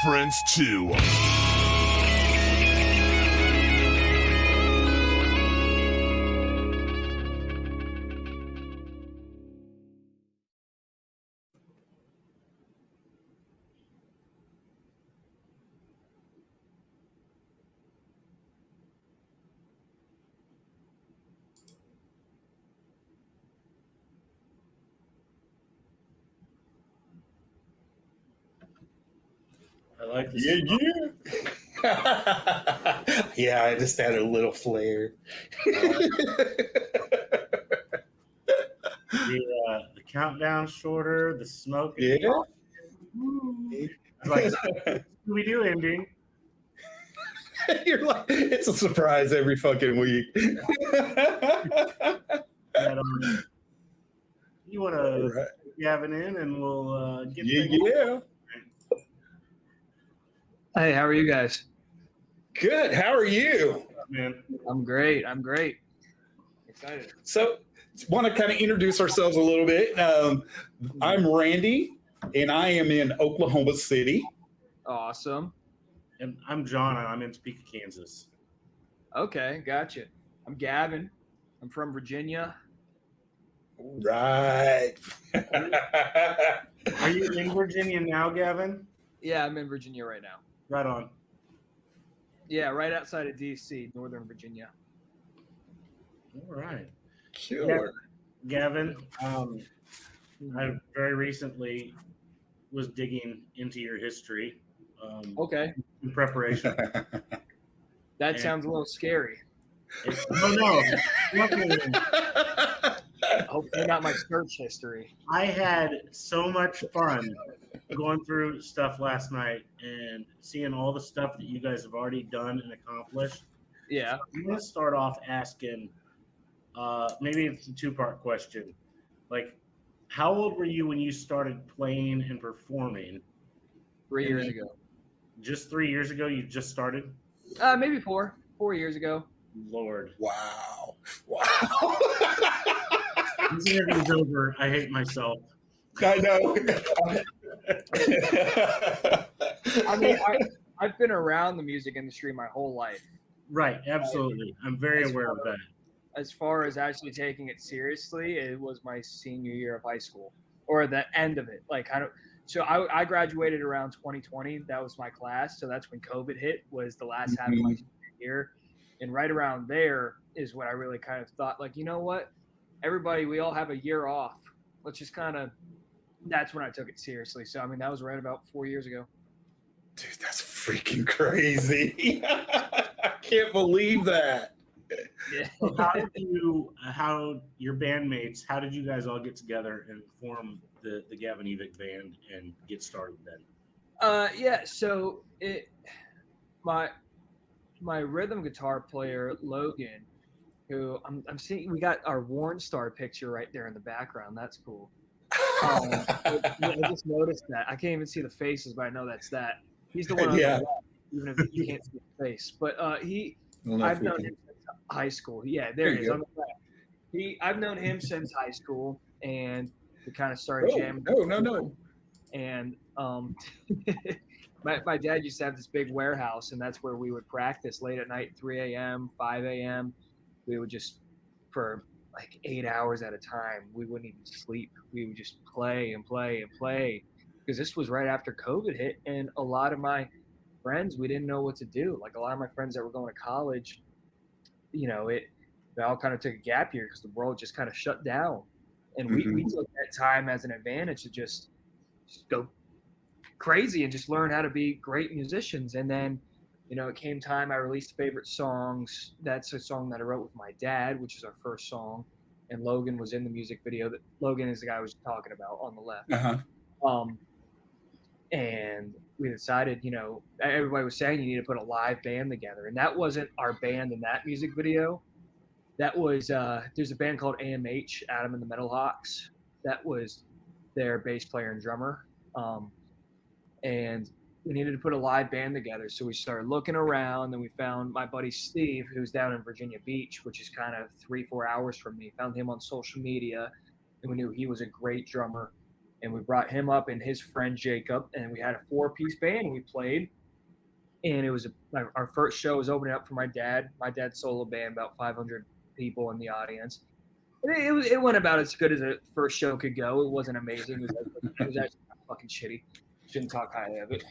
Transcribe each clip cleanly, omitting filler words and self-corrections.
Friends too. I like this. Yeah, I just had a little flare. The countdown shorter, the smoke. Yeah. Like we do ending. You're like, it's a surprise every fucking week. You want to Gavin in, and we'll get. Yeah. Hey, how are you guys? Good. How are you? Man, I'm great. Excited. So, want to kind of introduce ourselves a little bit. I'm Randy, and I am in Oklahoma City. Awesome. And I'm John, and I'm in Topeka, Kansas. Okay, gotcha. I'm Gavin. I'm from Virginia. Right. Are you in Virginia now, Gavin? Yeah, I'm in Virginia right now. Right on. Yeah, right outside of D.C., Northern Virginia. All right. Sure. Gavin, I very recently was digging into your history. Okay. In preparation. That sounds a little scary. No. Hopefully not my search history. I had so much fun going through stuff last night and seeing all the stuff that you guys have already done and accomplished. Yeah. So I'm going to start off asking, maybe it's a two-part question. Like, how old were you when you started playing and performing? 3 years ago. Just 3 years ago, you just started? Maybe 4 years ago. Lord. Wow. This interview's over. I hate myself. I know. I mean, I've been around the music industry my whole life. Right, absolutely. I'm very aware of that. As far as actually taking it seriously, it was my senior year of high school, or the end of it. So I graduated around 2020. That was my class. So that's when COVID hit, was the last half of my senior year. And right around there is when I really kind of thought, like, you know what? Everybody, we all have a year off. Let's just that's when I took it seriously. So, I mean, that was right about 4 years ago. Dude, that's freaking crazy. I can't believe that. Yeah. So how your bandmates, how did you guys all get together and form the Gavin Evick band and get started then? Yeah, so my rhythm guitar player, Logan, who I'm seeing, we got our Warren Star picture right there in the background. That's cool. I just noticed that. I can't even see the faces, but I know that's that. He's the one on the left, even if you can't see his face. But I've known him since high school. Yeah, there he is on the left. I've known him since high school, and we kind of started jamming. No. And my dad used to have this big warehouse, and that's where we would practice late at night, 3 a.m., 5 a.m. We would just for like 8 hours at a time. We wouldn't even sleep. We would just play and play and play, because this was right after COVID hit, and a lot of my friends, we didn't know what to do. Like a lot of my friends that were going to college, they all kind of took a gap year because the world just kind of shut down. And we took that time as an advantage to just go crazy and just learn how to be great musicians. And then, it came time I released Favorite Songs. That's a song that I wrote with my dad, which is our first song. And Logan was in the music video. Logan is the guy I was talking about on the left. Uh-huh. And we decided, everybody was saying you need to put a live band together. And that wasn't our band in that music video. That was, there's a band called AMH, Adam and the Metal Hawks. That was their bass player and drummer. And we needed to put a live band together. So we started looking around, and we found my buddy Steve, who's down in Virginia Beach, which is kind of 3-4 hours from me. Found him on social media, and we knew he was a great drummer. And we brought him up and his friend Jacob, and we had a 4-piece band, and we played. And it was our first show was opening up for my dad's solo band, about 500 people in the audience. And it went about as good as a first show could go. It wasn't amazing. It was actually fucking shitty. Shouldn't talk highly of it.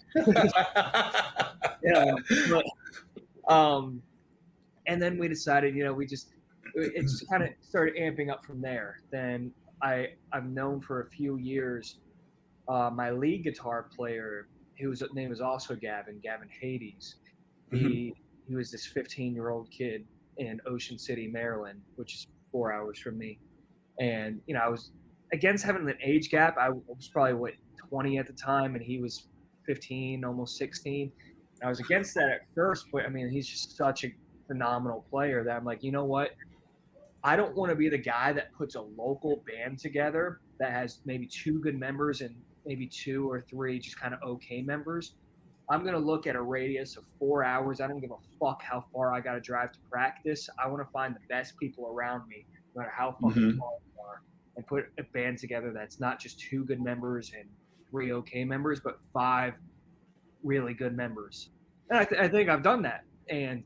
And then we decided, it just kind of started amping up from there. Then I've known for a few years my lead guitar player, whose name is also Gavin Hades. He was this 15-year-old kid in Ocean City, Maryland, which is 4 hours from me. And, I was against having an age gap. I was probably 20 at the time, and he was 15, almost 16. And I was against that at first, but I mean, he's just such a phenomenal player that I'm like, you know what? I don't want to be the guy that puts a local band together that has maybe 2 good members and maybe 2 or 3 just kind of okay members. I'm going to look at a radius of 4 hours. I don't give a fuck how far I got to drive to practice. I want to find the best people around me, no matter how fucking far they are, and put a band together that's not just 2 good members and 3 okay members, but 5 really good members. And I think I've done that. And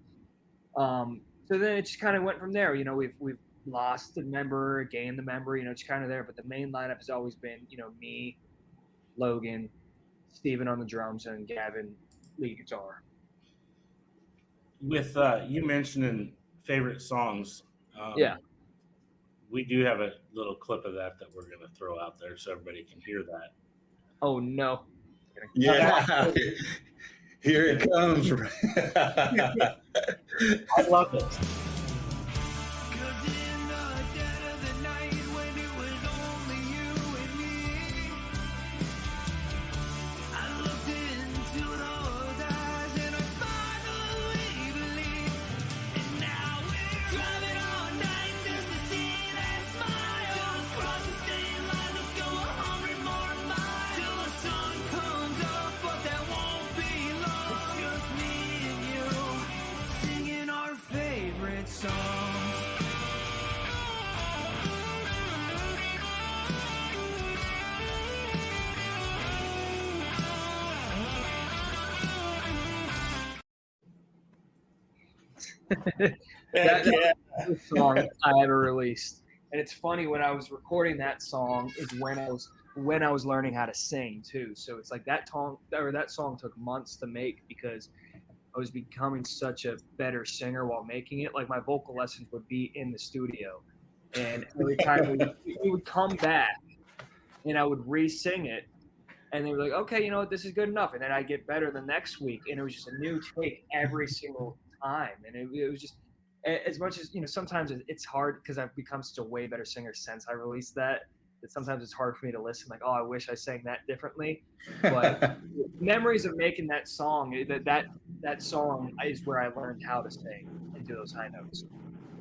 so then it just kind of went from there. We've lost a member, gained the member, it's kind of there. But the main lineup has always been, me, Logan, Steven on the drums, and Gavin lead guitar. With you mentioning favorite songs, yeah, we do have a little clip of that we're going to throw out there so everybody can hear that. Oh no! Yeah, here it comes. I love it. That's the song I ever released. And it's funny, when I was recording that song is when I was learning how to sing too. So it's like that song took months to make, because I was becoming such a better singer while making it. Like my vocal lessons would be in the studio, and every time we would come back and I would re-sing it, and they were like, okay, this is good enough. And then I get better the next week, and it was just a new take every single time. And it was just, as much as, sometimes it's hard because I've become such a way better singer since I released that sometimes it's hard for me to listen. Like, oh, I wish I sang that differently. But memories of making that song, that song is where I learned how to sing and do those high notes.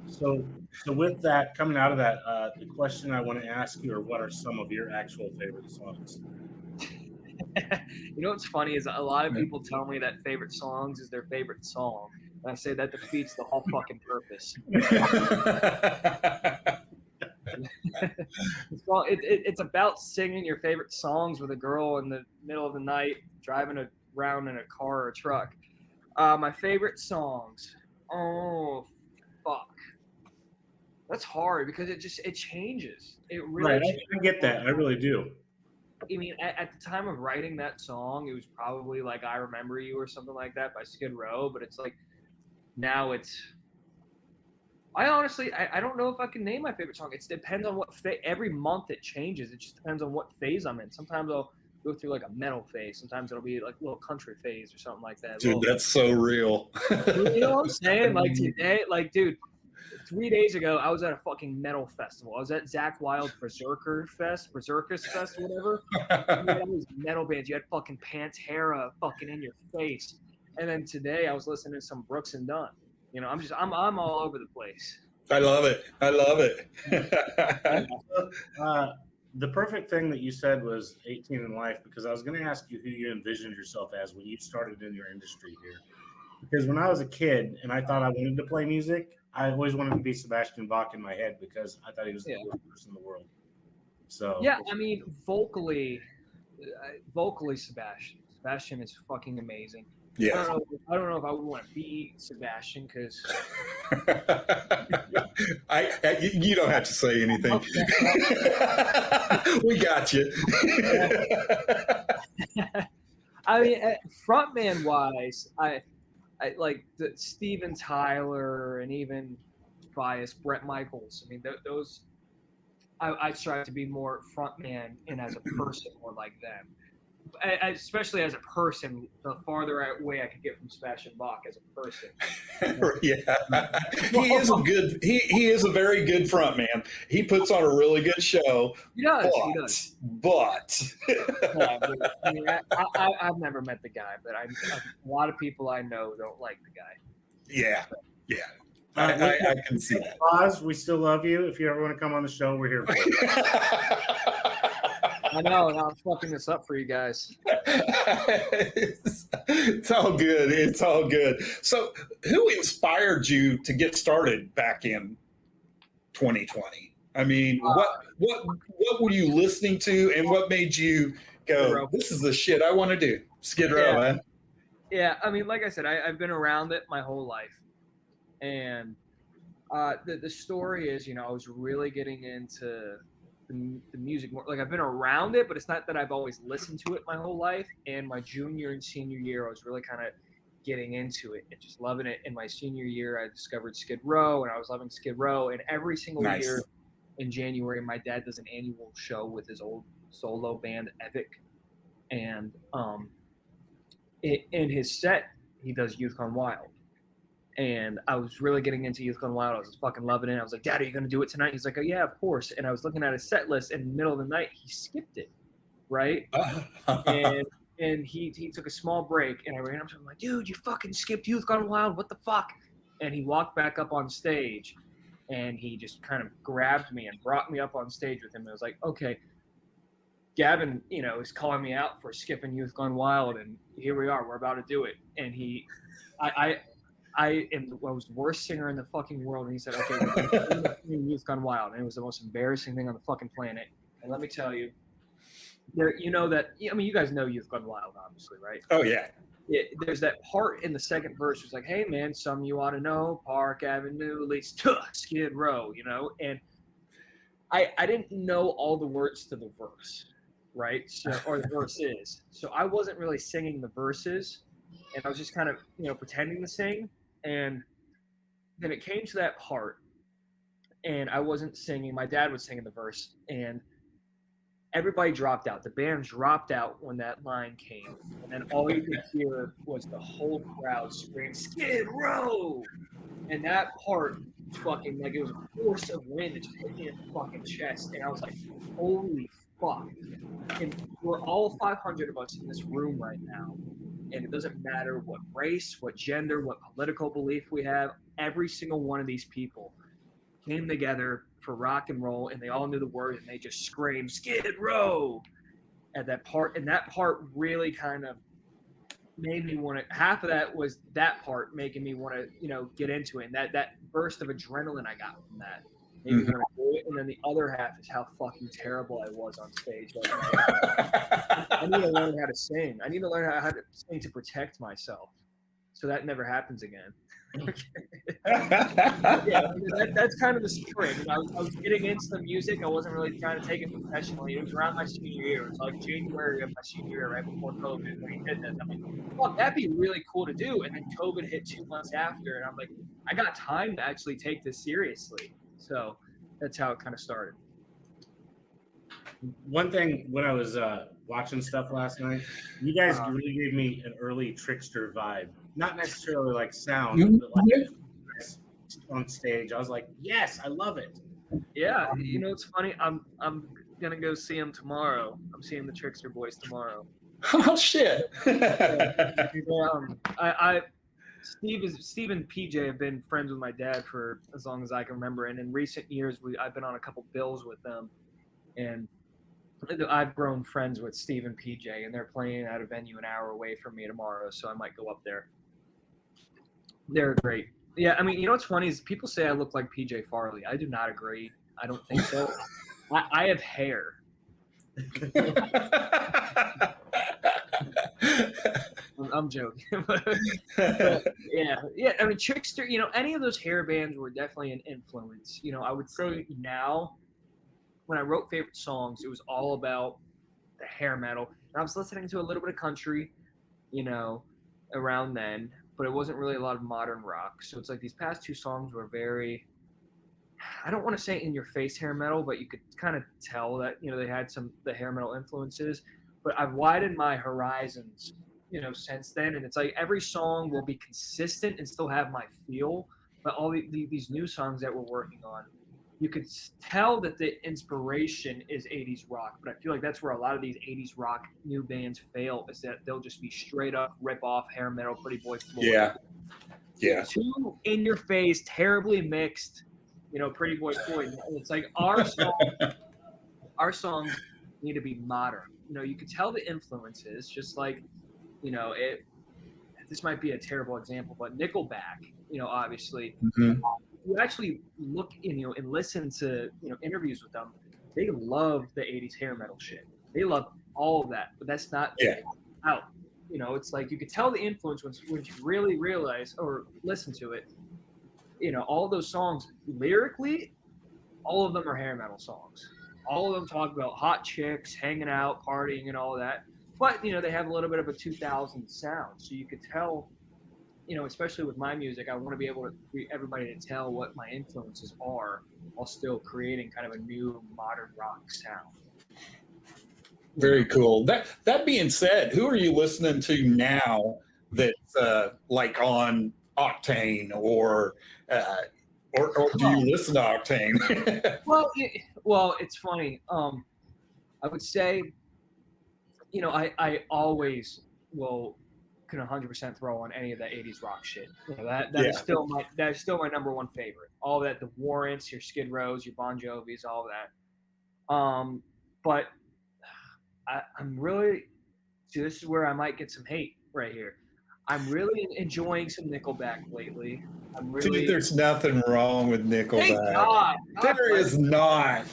So with that, coming out of that, the question I want to ask you are, what are some of your actual favorite songs? What's funny is a lot of people tell me that favorite songs is their favorite song. And I say that defeats the whole fucking purpose. It's about singing your favorite songs with a girl in the middle of the night, driving around in a car or a truck. My favorite songs. Oh, fuck. That's hard because it changes. It really Right, changes. I get that. I really do. I mean, at the time of writing that song, it was probably like "I Remember You" or something like that by Skid Row. But it's like now it's. I honestly, I don't know if I can name my favorite song. It depends on what every month it changes. It just depends on what phase I'm in. Sometimes I'll go through like a metal phase. Sometimes it'll be like a little country phase or something like that. Dude, that's so real. You know what I'm saying? Like today, like dude, 3 days ago, I was at a fucking metal festival. I was at Zach Wild Berserkers Fest, whatever. You had all these metal bands. You had fucking Pantera fucking in your face. And then today, I was listening to some Brooks and Dunn. You know, I'm all over the place. I love it. I love it. The perfect thing that you said was 18 in life, because I was going to ask you who you envisioned yourself as when you started in your industry here. Because when I was a kid and I thought I wanted to play music, I always wanted to be Sebastian Bach in my head because I thought he was the coolest person in the world. So yeah, I mean, vocally, Sebastian is fucking amazing. Yeah. I don't know if I would want to be Sebastian because you don't have to say anything. We got you. I mean, frontman wise, I like the Steven Tyler and even bias Brett Michaels. I mean, those I strive to be more frontman and as a person more like them. Especially as a person, the farther away I could get from Sebastian Bach as a person. Yeah, he is a very good front man. He puts on a really good show. He does. But Yeah, I mean, I've never met the guy, but a lot of people I know don't like the guy. Yeah. I can see that. Oz, we still love you. If you ever want to come on the show, we're here for you. I know, and I'm fucking this up for you guys. It's all good. It's all good. So, who inspired you to get started back in 2020? I mean, what were you listening to, and what made you go, "This is the shit I want to do"? Skid Row, man. Yeah, I mean, like I said, I've been around it my whole life, and the story is, you know, I was really getting into the music more. Like, I've been around it, but it's not that I've always listened to it my whole life. And my junior and senior year, I was really kind of getting into it and just loving it. In my senior year, I discovered Skid Row, and I was loving Skid Row. And every single year in January, my dad does an annual show with his old solo band Evick, and in his set, he does Youth Gone Wild. And I was really getting into Youth Gone Wild. I was fucking loving it. I was like, "Dad, are you going to do it tonight?" He's like, "Oh, yeah, of course." And I was looking at his set list, and in the middle of the night, he skipped it, right? and he took a small break, and I ran up to him like, "Dude, you fucking skipped Youth Gone Wild. What the fuck?" And he walked back up on stage, and he just kind of grabbed me and brought me up on stage with him. And I was like, "Okay, Gavin, you know, is calling me out for skipping Youth Gone Wild, and here we are. We're about to do it." And I was the worst singer in the fucking world. And he said, "Okay, we're going to do Youth Gone Wild." And it was the most embarrassing thing on the fucking planet. And let me tell you, you know that, I mean, you guys know Youth Gone Wild, obviously, right? Oh, yeah. There's that part in the second verse was like, "Hey, man, some you ought to know, Park Avenue leads to Skid Row," you know? And I didn't know all the words to the verse, right? So, or the verses. So I wasn't really singing the verses. And I was just kind of, you know, pretending to sing. And then it came to that part, and I wasn't singing. My dad was singing the verse, and everybody dropped out. The band dropped out when that line came. And then all you could hear was the whole crowd scream, "Skid Row!" And that part fucking, like, it was a force of wind that just hit me in the fucking chest. And I was like, holy fuck. And we're all 500 of us in this room right now. And it doesn't matter what race, what gender, what political belief we have. Every single one of these people came together for rock and roll, and they all knew the word, and they just screamed, "Skid Row!" at that part. And that part really kind of made me want to, half of that was that part making me want to, you know, get into it. And that burst of adrenaline I got from that made me want to do it. And then the other half is how fucking terrible I was on stage. I need to learn how to sing. I need to learn how to sing to protect myself, so that never happens again. Yeah, that's kind of the spring. I was getting into the music. I wasn't really trying to take it professionally. It was around my senior year. It was like January of my senior year, right before COVID, when he did this. I'm like, well, that'd be really cool to do. And then COVID hit 2 months after, and I'm like, I got time to actually take this seriously. So that's how it kind of started. One thing when I was watching stuff last night, you guys really gave me an early Trickster vibe. Not necessarily like sound, but like on stage. I was like, yes, I love it. Yeah, you know it's funny. I'm gonna go see him tomorrow. I'm seeing the Trickster Boys tomorrow. Oh shit! Steve and PJ have been friends with my dad for as long as I can remember, and in recent years I've been on a couple bills with them, and I've grown friends with Steve and PJ, and they're playing at a venue an hour away from me tomorrow, so I might go up there. They're great. Yeah, I mean, you know what's funny is people say I look like PJ Farley. I do not agree. I don't think so. I have hair. I'm joking. but yeah. I mean, Trickster. You know, any of those hair bands were definitely an influence. You know, I would say now, when I wrote favorite songs, it was all about the hair metal. And I was listening to a little bit of country, you know, around then, but it wasn't really a lot of modern rock. So it's like these past two songs were very, I don't want to say in your face hair metal, but you could kind of tell that, you know, they had the hair metal influences. But I've widened my horizons, you know, since then. And it's like every song will be consistent and still have my feel. But all these new songs that we're working on, you could tell that the inspiration is 80s rock, but I feel like that's where a lot of these 80s rock new bands fail, is that they'll just be straight up rip off hair metal, Pretty Boy Floyd. Yeah. Too in your face, terribly mixed, you know, Pretty Boy Floyd. And it's like our songs need to be modern. You know, you could tell the influences, just like, you know, this might be a terrible example, but Nickelback, you know, obviously. Mm-hmm. You actually look and, you know, and listen to, you know, interviews with them, they love the 80s hair metal shit. They love all of that, but that's not out. You know, it's like you could tell the influence when you really realize or listen to it. You know, all those songs lyrically, all of them are hair metal songs. All of them talk about hot chicks, hanging out, partying, and all that. But, you know, they have a little bit of a 2000s sound, so you could tell. You know, especially with my music, I want to be able to everybody to tell what my influences are while still creating kind of a new modern rock sound. Very cool. That being said, who are you listening to now that's like on Octane or do you listen to Octane? Well, it's funny. I would say, you know, I always will can 100% throw on any of the 80s rock shit. You know, that is still my number one favorite. All that, the Warrants, your Skid Rows, your Bon Jovis, all that. But I'm really, see, this is where I might get some hate right here. I'm really enjoying some Nickelback lately. Dude, there's nothing wrong with Nickelback. Thank God. There is not.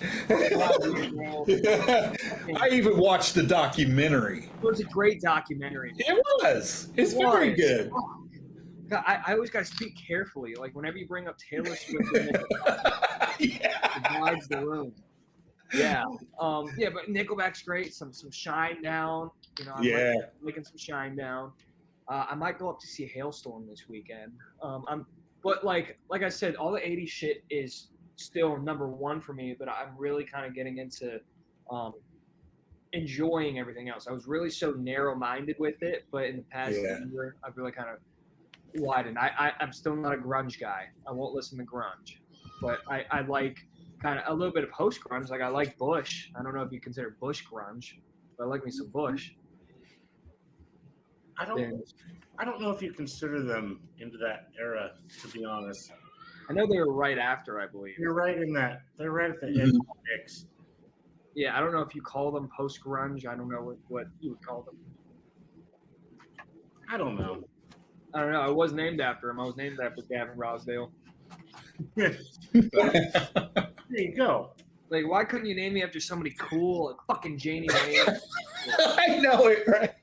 I even watched the documentary. It was a great documentary. It was. It's very good. God, I always got to speak carefully. Like, whenever you bring up Taylor Swift and Nickelback, it divides the room. Yeah. But Nickelback's great. Some Shine Down. You know, I'm making some Shine Down. I might go up to see Hailstorm this weekend. But like I said, all the 80s shit is still number one for me, but I'm really kind of getting into enjoying everything else. I was really so narrow-minded with it, but in the past year, I've really kind of widened. I'm still not a grunge guy. I won't listen to grunge, but I like kind of a little bit of post-grunge. Like, I like Bush. I don't know if you consider Bush grunge, but I like me some Bush. I don't know if you consider them into that era, to be honest. I know they were right after, I believe. You're right in that. They're right at the end of the mix. Yeah, I don't know if you call them post-grunge. I don't know what you would call them. I don't know. I was named after him. I was named after Gavin Rosdale. There you go. Like, why couldn't you name me after somebody cool like fucking Janie Wayne? I know it, right?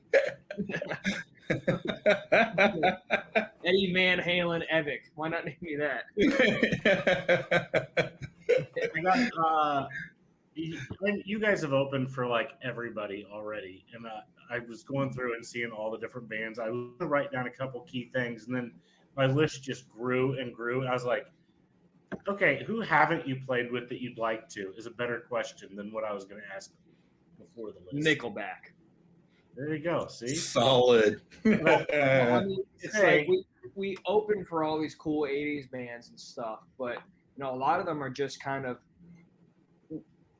Eddie Van Halen Evick. Why not name me that? I got you guys have opened for like everybody already, and I was going through and seeing all the different bands. I was gonna write down a couple key things, and then my list just grew and grew. And I was like, okay, who haven't you played with that you'd like to? Is a better question than what I was going to ask before the list. Nickelback. There you go. See, solid. I mean, it's like we open for all these cool '80s bands and stuff, but a lot of them are just kind of.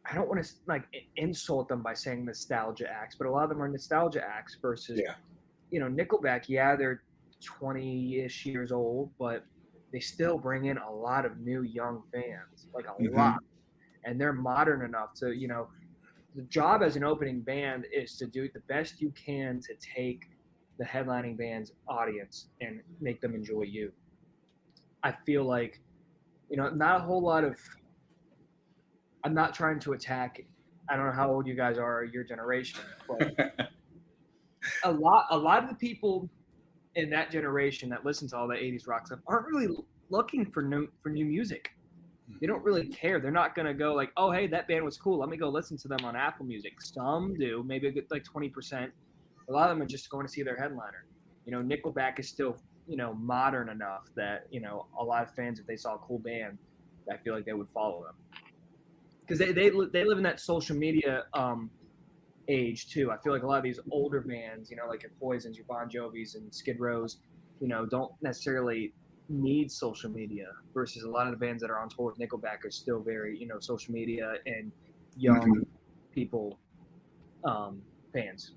I don't want to like insult them by saying nostalgia acts, but a lot of them are nostalgia acts versus, Nickelback. Yeah, they're 20-ish years old, but they still bring in a lot of new young fans, like a lot, and they're modern enough to, the job as an opening band is to do the best you can to take the headlining band's audience and make them enjoy you. I feel like, not a whole lot of. I'm not trying to attack. I don't know how old you guys are, your generation, but a lot of the people in that generation that listen to all the '80s rock stuff aren't really looking for new music. They don't really care. They're not gonna go like, oh hey, that band was cool. Let me go listen to them on Apple Music. Some do, maybe a good like 20%. A lot of them are just going to see their headliner. Nickelback is still modern enough that a lot of fans, if they saw a cool band, I feel like they would follow them. Because they live in that social media age too. I feel like a lot of these older bands, like your Poisons, your Bon Jovis, and Skid Rows, don't necessarily need social media. Versus a lot of the bands that are on tour with Nickelback are still very, social media and young people fans.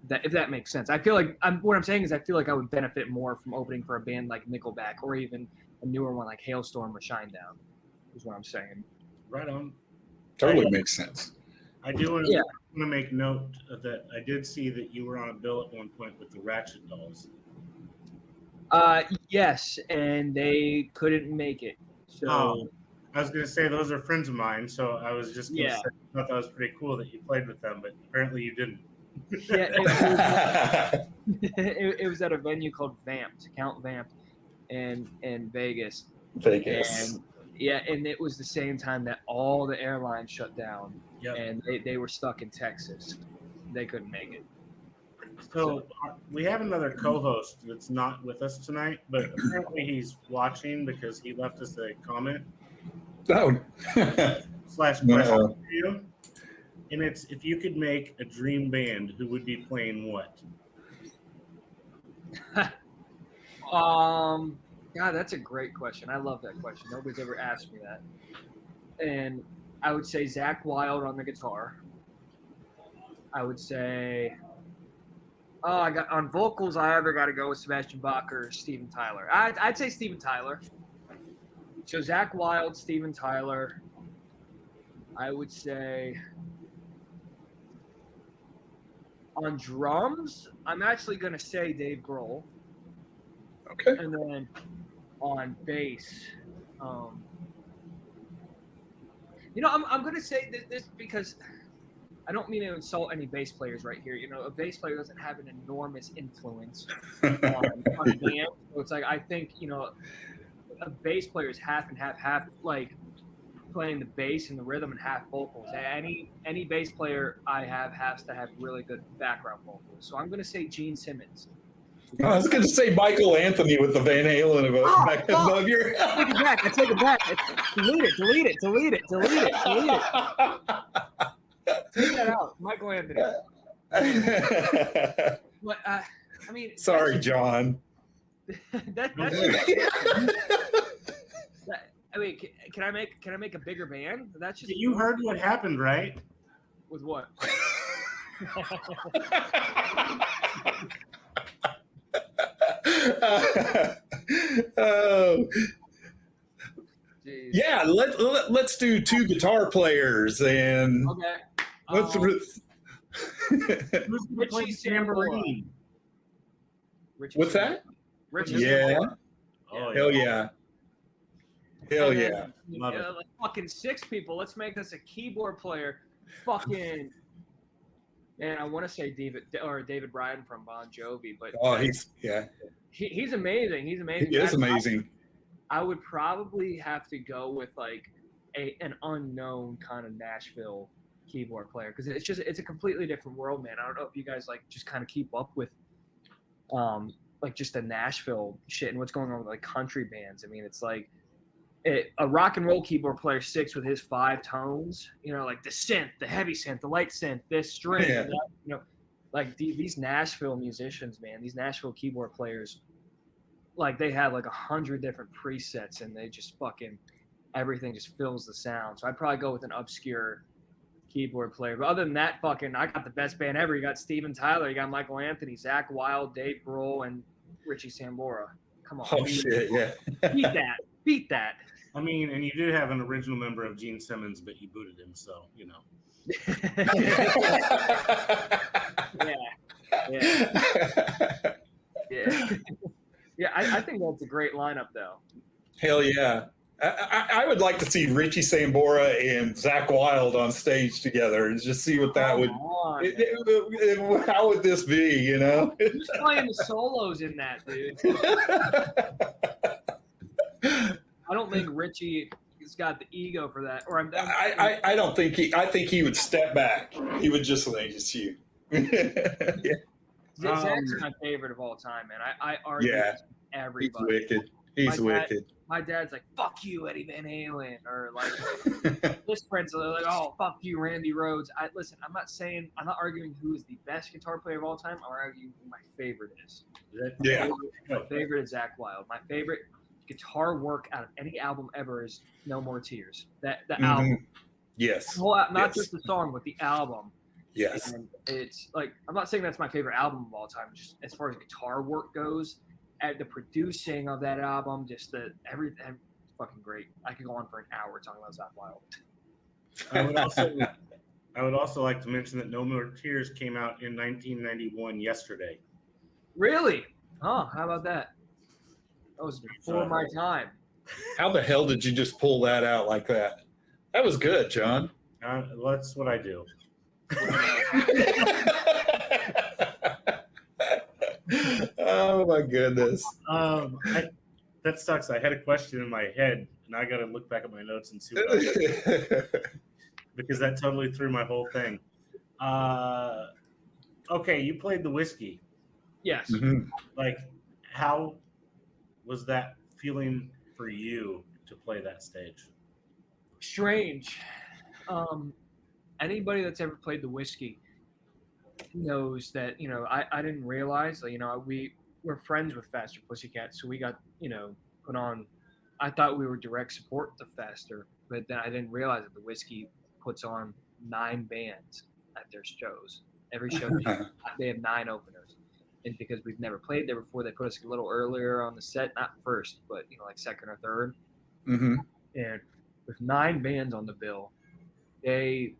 If that makes sense, I feel like what I'm saying is I feel like I would benefit more from opening for a band like Nickelback or even a newer one like Hailstorm or Shinedown. Is what I'm saying. Right on. Totally makes sense. I do want to make note that I did see that you were on a bill at one point with the Ratchet Dolls. Yes, and they couldn't make it. So I was going to say those are friends of mine, so I was just going to say I thought that was pretty cool that you played with them, but apparently you didn't. It was at a venue called Vamped, Count Vamped, in Vegas. And it was the same time that all the airlines shut down, and they were stuck in Texas. They couldn't make it. So we have another co-host that's not with us tonight, but apparently he's watching because he left us a comment. /question for you. And it's, if you could make a dream band, who would be playing what? God, that's a great question. I love that question. Nobody's ever asked me that. And I would say Zakk Wylde on the guitar. I would say, on vocals, I either got to go with Sebastian Bach or Steven Tyler. I'd say Steven Tyler. So Zakk Wylde, Steven Tyler. I would say on drums, I'm actually going to say Dave Grohl. Okay. And then on bass, I'm going to say this because I don't mean to insult any bass players right here. A bass player doesn't have an enormous influence on a band. So it's like, I think, a bass player is half and half, like playing the bass and the rhythm and half vocals. Any bass player I have has to have really good background vocals. So I'm going to say Gene Simmons. I was going to say Michael Anthony with the Van Halen above your. I take it back. Delete it. Take that out, Michael Anthony. But I mean, sorry, John. I mean, can I make a bigger band? That's just. You heard what happened, right? With what? Yeah, let's do two guitar players and okay. Who's playing tambourine? What's that? Richie Oh, hell yeah. Hell yeah. Love it. Like fucking 6 people. Let's make this a keyboard player. Fucking. And I want to say David Bryan from Bon Jovi, but He's amazing. He's amazing. He is amazing. I would probably have to go with like an unknown kind of Nashville keyboard player because it's a completely different world, man. I don't know if you guys like just kind of keep up with like just the Nashville shit and what's going on with like country bands. I mean, it's like a rock and roll keyboard player sticks with his 5 tones, you know, like the synth, the heavy synth, the light synth, this string, Yeah. that, you know, like these Nashville musicians, man, these Nashville keyboard players, like they have like 100 different presets and they just fucking everything just fills the sound. So I'd probably go with an obscure keyboard player. But other than that, fucking, I got the best band ever. You got Steven Tyler, you got Michael Anthony, Zach Wilde, Dave Grohl, and Richie Sambora. Come on. Oh shit, yeah. Beat that. I mean, and you do have an original member of Gene Simmons, but you booted him, so you know. Yeah. I think that's a great lineup, though. Hell yeah. I would like to see Richie Sambora and Zach Wilde on stage together and just see what that would. How would this be? You know, who's playing the solos in that, dude? I don't think Richie has got the ego for that. Or I don't think he. I think he would step back. He would just like just you. Yeah. Zach's my favorite of all time, man. I argue with everybody. He's wicked. He's wicked. My dad's like, "Fuck you, Eddie Van Halen," or like, this friend's like, "Oh, fuck you, Randy Rhoads." Listen. I'm not arguing who is the best guitar player of all time. I'm arguing who my favorite is. Yeah. My favorite is Zach Wilde. My favorite guitar work out of any album ever is "No More Tears." The album. Yes. Not just the song, but the album. Yes. And it's like, I'm not saying that's my favorite album of all time. Just as far as guitar work goes, at the producing of that album, just everything, fucking great. I could go on for an hour talking about Zach Wilde. I would also like to mention that No More Tears came out in 1991 yesterday. Really? Huh? How about that? That was before my time. How the hell did you just pull that out like that? That was good, John. That's what I do. Oh my goodness. That sucks. I had a question in my head, and I got to look back at my notes and see what I did, because that totally threw my whole thing. Okay, you played the whiskey. Yes. Mm-hmm. Like, how was that feeling for you to play that stage? Strange. Anybody that's ever played the whiskey knows that, you know, I didn't realize, like, you know, we're friends with Faster Pussycat, so we got, you know, put on. I thought we were direct support to Faster, but then I didn't realize that the whiskey puts on 9 bands at their shows. Every show they have 9 openers, and because we've never played there before, they put us a little earlier on the set, not first, but you know, like second or third. Mm-hmm. And with 9 bands on the bill, they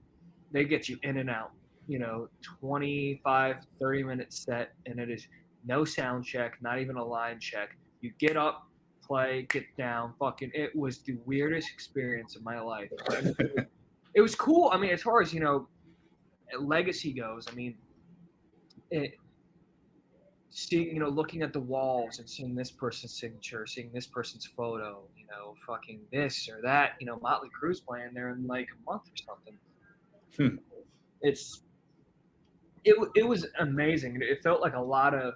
get you in and out, you know, 25, 30-minute set, and it is no sound check, not even a line check. You get up, play, get down, fucking, it was the weirdest experience of my life. It was cool. I mean, as far as, you know, legacy goes, I mean, seeing, you know, looking at the walls and seeing this person's signature, seeing this person's photo, you know, fucking this or that, you know, Motley Crue's playing there in like a month or something. It was amazing. It felt like a lot of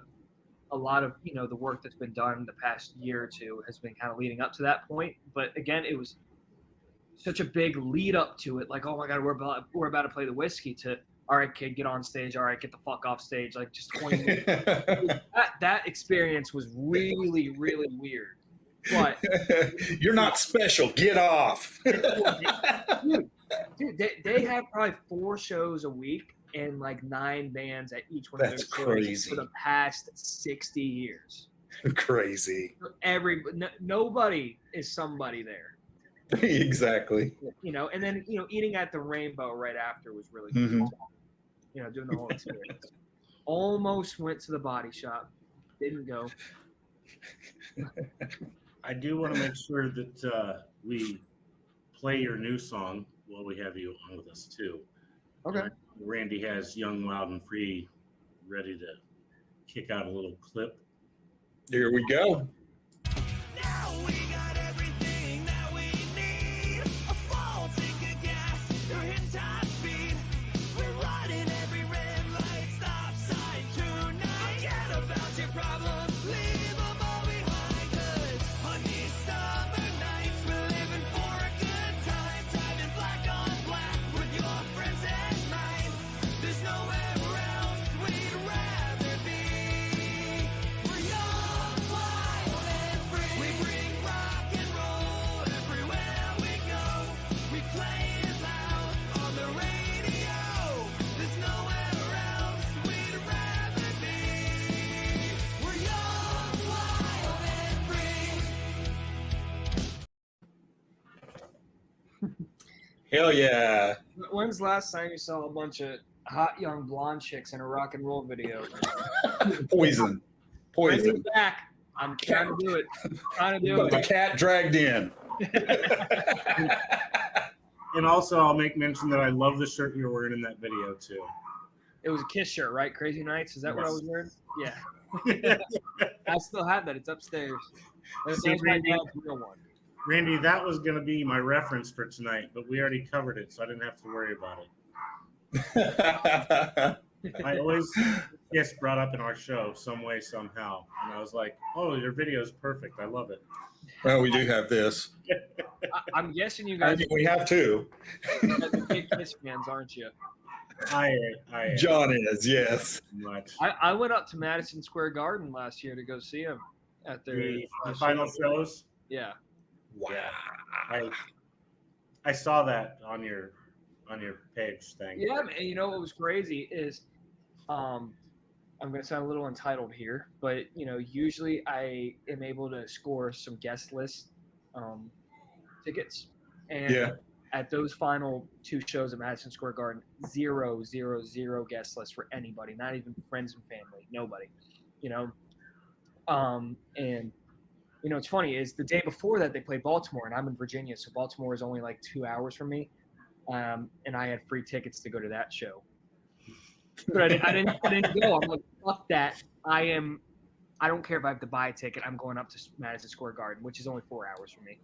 you know, the work that's been done the past year or two has been kind of leading up to that point. But again, it was such a big lead up to it. Like, oh my God, we're about to play the whiskey. To, all right, kid, get on stage. All right, get the fuck off stage. Like, just 20 minutes. that experience was really, really weird. But you're not special. Get off. Dude, they have probably 4 shows a week and like 9 bands at each one of their shows for the past 60 years. Crazy. Nobody is somebody there. Exactly. You know, and then, you know, eating at the Rainbow right after was really cool. Mm-hmm. You know, doing the whole experience. Almost went to the Body Shop. Didn't go. I do want to make sure that we play your new song while we have you on with us too. Okay. Randy has Young, Wild, and Free ready to kick out a little clip. Here we go. Now we got everything that we need. A full tank of gas, you're hitting top speed. We're running every red light, stop sign tonight. Forget about your problems, leave them all behind. 'Cause on these summer nights, we're living for a good time. Driving black on black with your friends and mine. There's nowhere else we'd rather be. We're young, wild, and free. We bring rock and roll everywhere we go. We play it loud on the radio. There's nowhere else we'd rather be. We're young, wild, and free. Hell yeah. When's the last time you saw a bunch of hot young blonde chicks in a rock and roll video? Poison. Bring Poison. it back. I'm trying to do it. Trying to do But the it. cat dragged in. And also, I'll make mention that I love the shirt you're wearing in that video too. It was a Kiss shirt, right? Crazy Nights. Is that what I Yes. was wearing? Yeah. I still have that. It's upstairs. That's See, my Randy? dad's real one. Randy, that was going to be my reference for tonight, but we already covered it, so I didn't have to worry about it. I always gets brought up in our show some way, somehow. And I was like, oh, your video is perfect. I love it. Well, we do have this. I'm guessing you I guys mean, we have two. are big Kiss fans, aren't you? I John is, yes. much. I went up to Madison Square Garden last year to go see him at their The final shows. Yeah. Wow. I saw that on your page thing. Yeah, man. You know what was crazy is, I'm going to sound a little entitled here, but usually I am able to score some guest list tickets, and Yeah. at those final two shows at Madison Square Garden, 0 guest list for anybody, not even friends and family, nobody. And it's funny is the day before that they played Baltimore, and I'm in Virginia, so Baltimore is only like 2 hours from me. And I had free tickets to go to that show, but I didn't go. I'm like, fuck that. I don't care if I have to buy a ticket. I'm going up to Madison Square Garden, which is only 4 hours from me.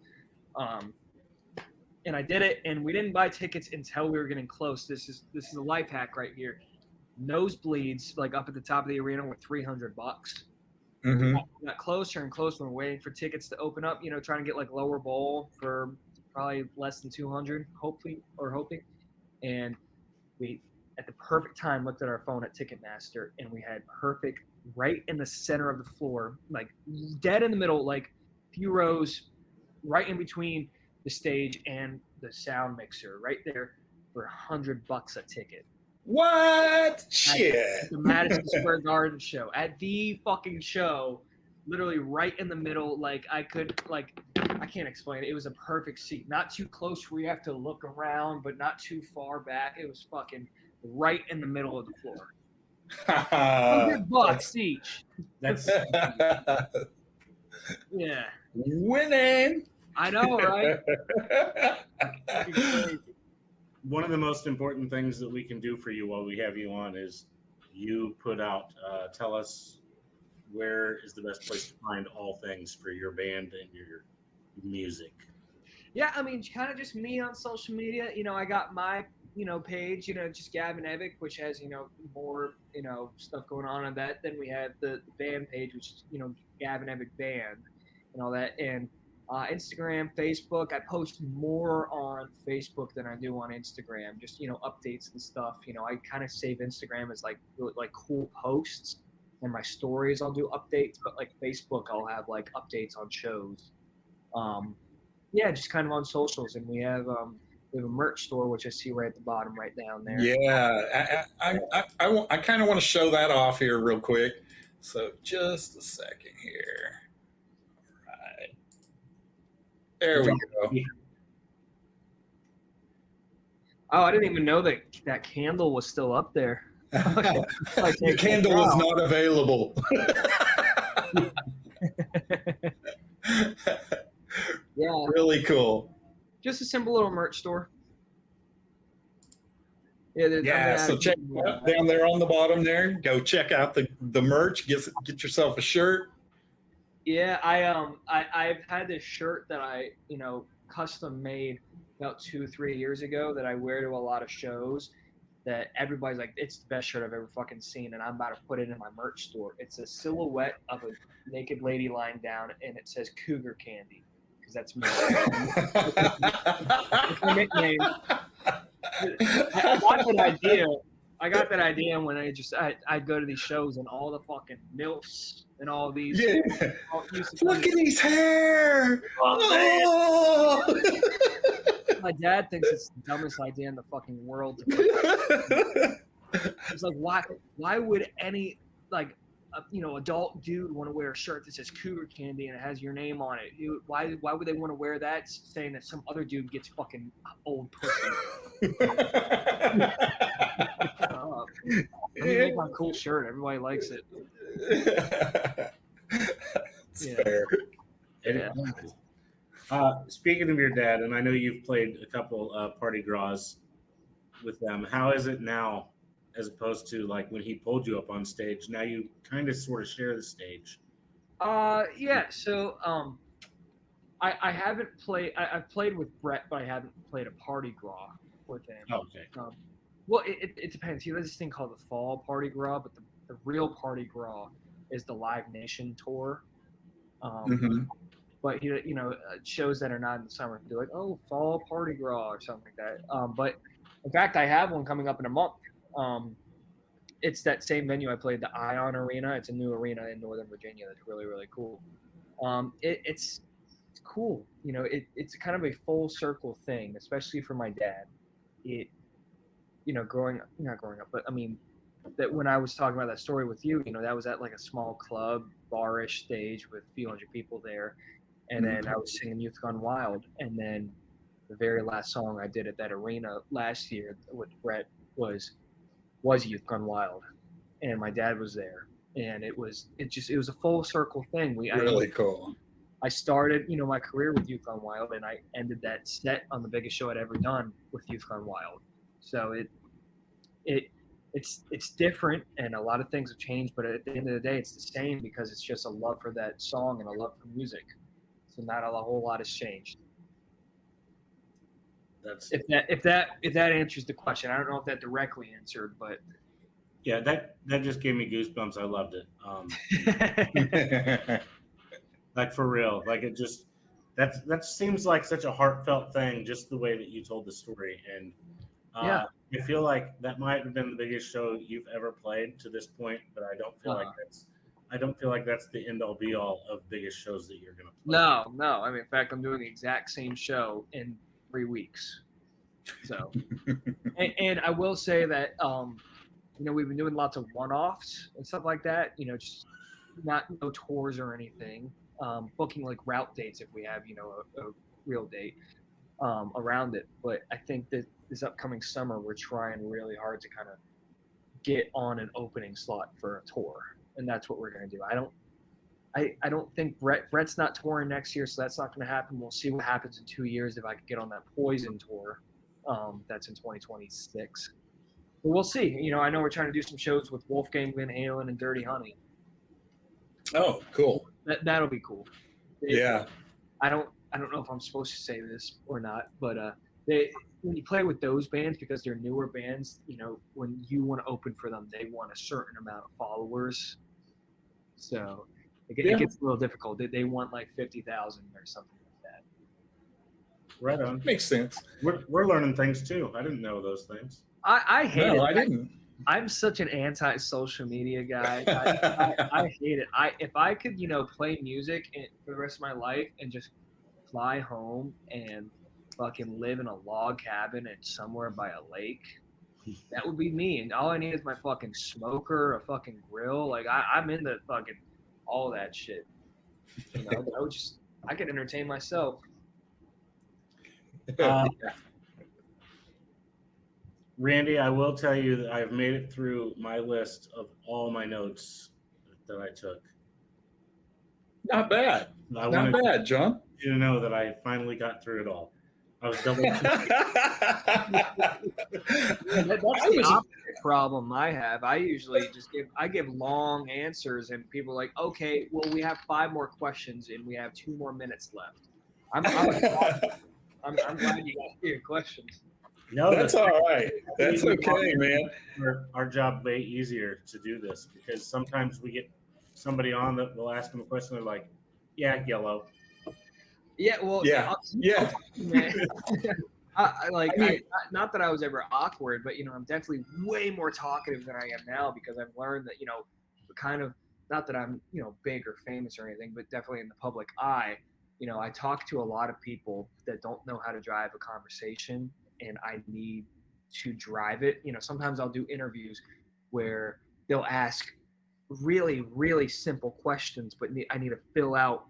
And I did it, and we didn't buy tickets until we were getting close. This is a life hack right here. Nosebleeds, like up at the top of the arena, were $300. Mm-hmm. Got closer and closer. We're waiting for tickets to open up. Trying to get like lower bowl for probably less than 200, hoping. And we, at the perfect time, looked at our phone at Ticketmaster, and we had perfect right in the center of the floor, like dead in the middle, like few rows, right in between the stage and the sound mixer, right there for $100 a ticket. What? Shit. At the Madison Square Garden show, at the fucking show, literally right in the middle. Like I can't explain it. It was a perfect seat, not too close where you have to look around, but not too far back. It was fucking right in the middle of the floor. $100 each. That's Yeah, Winning. I know, right? Fucking crazy. one of the most important things that we can do for you while we have you on is you put out, tell us where is the best place to find all things for your band and your music. Yeah, I mean, kind of just me on social media. I got my, page, just Gavin Evick, which has, more, stuff going on that. Then we have the band page, which is, Gavin Evick Band and all that. And Instagram, Facebook, I post more on Facebook than I do on Instagram, just, updates and stuff. I kind of save Instagram as like cool posts, and my stories I'll do updates, but like Facebook, I'll have like updates on shows. Yeah, just kind of on socials. And we have a merch store, which I see right at the bottom, right down there. Yeah, I kind of want to show that off here real quick. So just a second here. All right. There we go. Oh, I didn't even know that candle was still up there. The candle was not available. Yeah, Really cool. just a simple little merch store. Yeah, So check it out down there on the bottom there. Go check out the merch. Get yourself a shirt. Yeah, I've had this shirt that I custom made about 2-3 years ago that I wear to a lot of shows. That everybody's like, it's the best shirt I've ever fucking seen, and I'm about to put it in my merch store. It's a silhouette of a naked lady lying down, and it says Cougar Candy because that's me. It's my nickname. I got that idea. I got that idea when I'd go to these shows and all the fucking milfs and all these. Yeah. All, used to Look at his hair. Oh, Oh. my dad thinks it's the dumbest idea in the fucking world. To put. He's like, why would any adult dude want to wear a shirt that says Cougar Candy and it has your name on it? Why would they want to wear that saying that some other dude gets fucking old pussy? I mean, make my cool shirt. Everybody likes it. It's fair. Yeah. Speaking of your dad, and I know you've played a couple party draws with them. How is it now, as opposed to like when he pulled you up on stage? Now you kind of sort of share the stage. Yeah. So I haven't played. I've played with Brett, but I haven't played a party draw with him. Okay. Well, it depends. He does this thing called the Fall Party Gras, but the real Party Gras is the Live Nation tour. But shows that are not in the summer, they're like, oh, Fall Party Gras or something like that. But in fact, I have one coming up in a month. It's that same venue I played, the Ion Arena. It's a new arena in Northern Virginia that's really, really cool. It's cool. It's kind of a full circle thing, especially for my dad. Not growing up, but I mean, that when I was talking about that story with you, that was at like a small club, bar-ish stage with a few hundred people there. And then I was singing Youth Gone Wild. And then the very last song I did at that arena last year with Brett was Youth Gone Wild. And my dad was there. And it was a full circle thing. Really cool. I started, my career with Youth Gone Wild, and I ended that set on the biggest show I'd ever done with Youth Gone Wild. So it's different, and a lot of things have changed, but at the end of the day, it's the same because it's just a love for that song and a love for music. So not a whole lot has changed. If that answers the question. I don't know if that directly answered, but yeah, that just gave me goosebumps. I loved it. Like for real, like it just that seems like such a heartfelt thing, just the way that you told the story. And yeah, I feel like that might have been the biggest show you've ever played to this point, but I don't feel like that's the end all be all of biggest shows that you're gonna play. No. I mean, in fact, I'm doing the exact same show in 3 weeks. So, and I will say that we've been doing lots of one-offs and stuff like that. Just no tours or anything. Booking like route dates if we have a real date around it. But I think that this upcoming summer we're trying really hard to kind of get on an opening slot for a tour, and that's what we're going to do. I don't think Brett's not touring next year, so that's not going to happen. We'll see what happens in 2 years if I could get on that Poison tour. That's in 2026. But we'll see. I know we're trying to do some shows with Wolfgang Van Halen and Dirty Honey. Oh, cool. That'll be cool. Yeah. I don't know if I'm supposed to say this or not, but when you play with those bands, because they're newer bands, when you want to open for them, they want a certain amount of followers. So it gets a little difficult. They want like 50,000 or something like that. Right on. Makes sense. We're learning things too. I didn't know those things. I hate it. No, I didn't. I'm such an anti-social media guy. I hate it. If I could, play music for the rest of my life and just fly home and fucking live in a log cabin and somewhere by a lake, that would be me. And all I need is my fucking smoker, a fucking grill. Like I'm into fucking all that shit. I could entertain myself. Randy, I will tell you that I've made it through my list of all my notes that I took. Not bad. Not bad, John. You know that I finally got through it all. I was double. problem I have. I usually just give long answers, and people are like, okay, well, we have 5 more questions, and we have 2 more minutes left. I'm glad you got your questions. No, That's all right. That's okay, man. Our job way easier to do this because sometimes we get somebody on that will ask them a question. They're like, "Yeah, yellow." Yeah, well, Yeah, yeah. man. Not that I was ever awkward, but I'm definitely way more talkative than I am now because I've learned that kind of, not that I'm big or famous or anything, but definitely in the public eye. I talk to a lot of people that don't know how to drive a conversation, and I need to drive it. Sometimes I'll do interviews where they'll ask really, really simple questions, but I need to fill out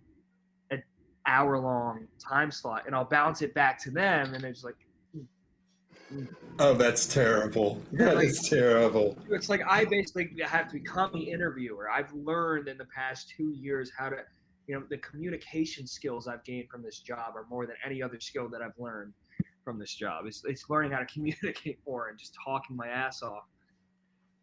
an hour-long time slot, and I'll bounce it back to them, and it's like, Oh, that's terrible. That is terrible. It's like I basically have to become the interviewer. I've learned in the past 2 years how to, the communication skills I've gained from this job are more than any other skill that I've learned from this job. It's learning how to communicate more and just talking my ass off.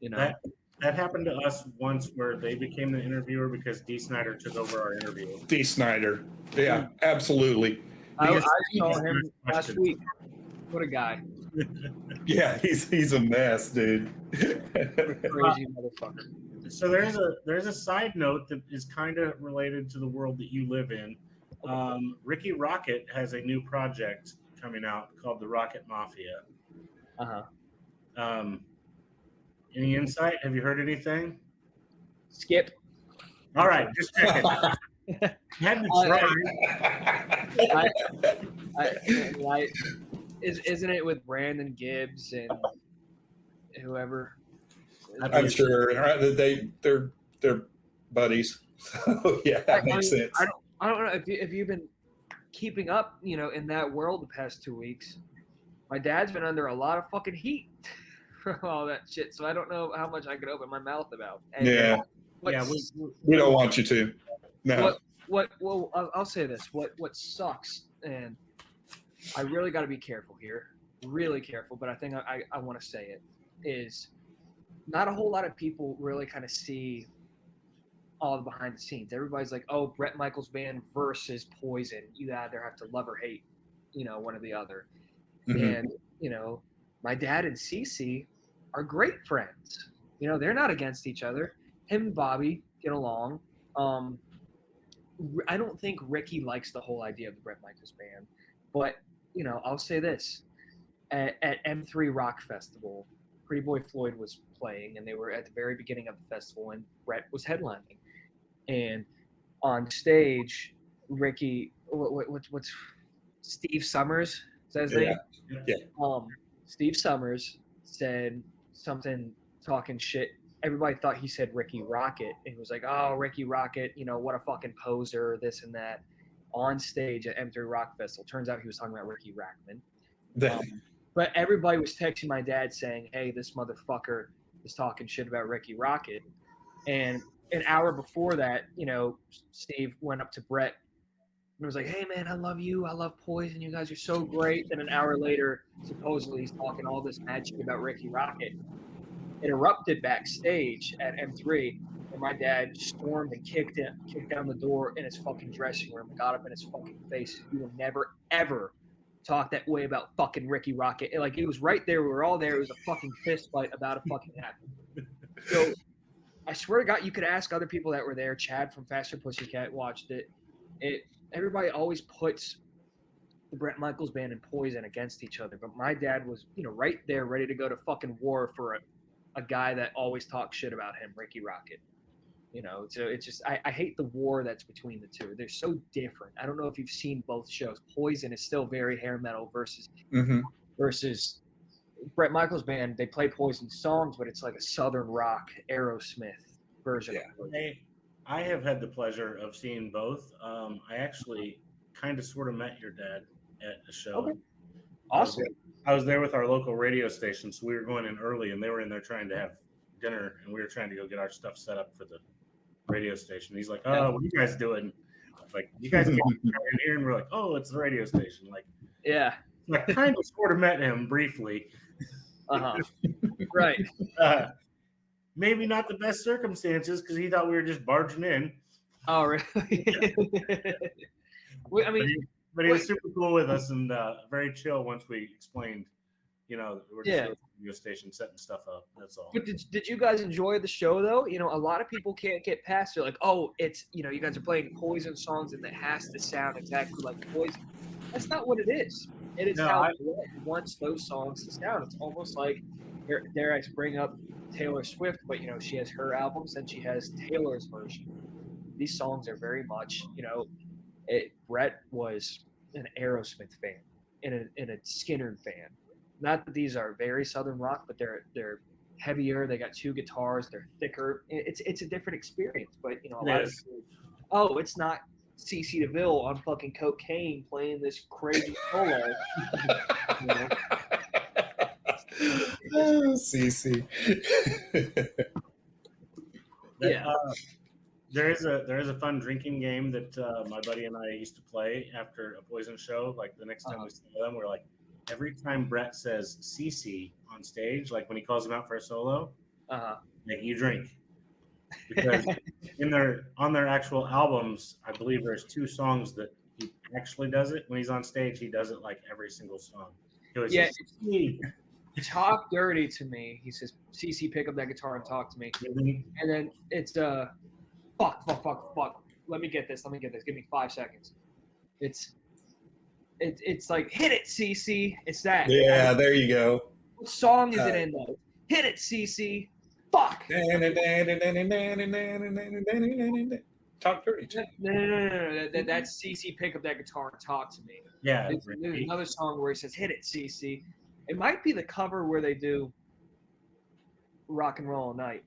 That happened to us once where they became the interviewer because D. Snyder took over our interview. D. Snyder. Yeah, absolutely. I saw him last week. What a guy. Yeah, he's a mess, dude. Crazy motherfucker. So there's a side note that is kind of related to the world that you live in. Ricky Rocket has a new project coming out called the Rocket Mafia. Any insight? Have you heard anything? Skip. All right, just checking. Had to try. Isn't it with Brandon Gibbs and whoever? I'm sure they're buddies. So yeah, that makes sense. I don't know if you've been keeping up, in that world the past 2 weeks. My dad's been under a lot of fucking heat for all that shit, so I don't know how much I could open my mouth about. And yeah, we don't want you to. No. Well, I'll say this. What sucks, and I really got to be careful here, really careful, but I think I want to say it, is not a whole lot of people really kind of see all the behind the scenes. Everybody's like, oh, Bret Michaels band versus Poison. You either have to love or hate, one or the other. Mm-hmm. And, my dad and Cece are great friends. They're not against each other. Him and Bobby get along. I don't think Ricky likes the whole idea of the Bret Michaels band, but I'll say this: at M3 Rock Festival, Pretty Boy Floyd was playing, and they were at the very beginning of the festival, and Bret was headlining. And on stage, Ricky, what's Steve Summers? Is that his name? Yeah. Steve Summers said something talking shit. Everybody thought he said Ricky Rocket, and he was like, "Oh, Ricky Rocket, what a fucking poser, this and that." On stage at M3 Rock Festival, turns out he was talking about Ricky Rackman. But everybody was texting my dad saying, "Hey, this motherfucker is talking shit about Ricky Rocket." And an hour before that, Steve went up to Bret and was like, "Hey, man, I love you. I love Poison. You guys are so great." Then an hour later, supposedly he's talking all this mad shit about Ricky Rocket. It erupted backstage at M3, and my dad stormed and kicked down the door in his fucking dressing room and got up in his fucking face. "You will never, ever talk that way about fucking Ricky Rocket." And, it was right there. We were all there. It was a fucking fist fight about to fucking happen. So I swear to God, you could ask other people that were there. Chad from Faster Pussycat watched it. Everybody always puts the Bret Michaels band and Poison against each other, but my dad was, right there, ready to go to fucking war for a guy that always talks shit about him, Ricky Rocket. So it's just I hate the war that's between the two. They're so different. I don't know if you've seen both shows. Poison is still very hair metal versus Bret Michaels band. They play Poison songs, but it's like a southern rock Aerosmith version. Yeah. I have had the pleasure of seeing both. I actually kind of sort of met your dad at a show. Okay. Awesome. I was there with our local radio station, so we were going in early, and they were in there trying to have dinner, and we were trying to go get our stuff set up for the radio station. He's like, "Oh, what are you guys doing?" Like, "You guys came in here," and we're like, "Oh, it's the radio station." Like, yeah. I kind of sort of met him briefly. Right. Maybe not the best circumstances because he thought we were just barging in. Oh, really? I mean, But he was super cool with us and very chill once we explained, we're just a radio station setting stuff up. That's all. but did you guys enjoy the show though? A lot of people can't get past it. Like, oh, it's you guys are playing Poison songs and it has to sound exactly like Poison. That's not what it is. It is how Brett wants those songs to sound. It's almost like, dare I bring up Taylor Swift, but she has her albums and she has Taylor's version. These songs are very much, Brett was an Aerosmith fan and a Skinner fan. Not that these are very Southern rock, but they're heavier. They got two guitars. They're thicker. It's a different experience. But a lot of people, it's not CeCe DeVille on fucking cocaine playing this crazy solo. CeCe. Yeah. There is a fun drinking game that my buddy and I used to play after a Poison show. Like the next time we saw them, we're like, every time Brett says CeCe on stage, like when he calls him out for a solo, like you drink. Because on their actual albums, I believe there's 2 songs that he actually does it. When he's on stage, he does it like every single song. Yeah, talk dirty to me. He says, CeCe, pick up that guitar and talk to me. And then it's fuck. Let me get this. Give me 5 seconds. It's like, hit it, CeCe. It's that. Yeah, there you go. What song is it in though? Hit it, CeCe. Fuck. Talk dirty. No. That's CeCe, pick up that guitar and talk to me. Yeah. There's another song where he says, hit it, CeCe. It might be the cover where they do Rock and Roll All Night.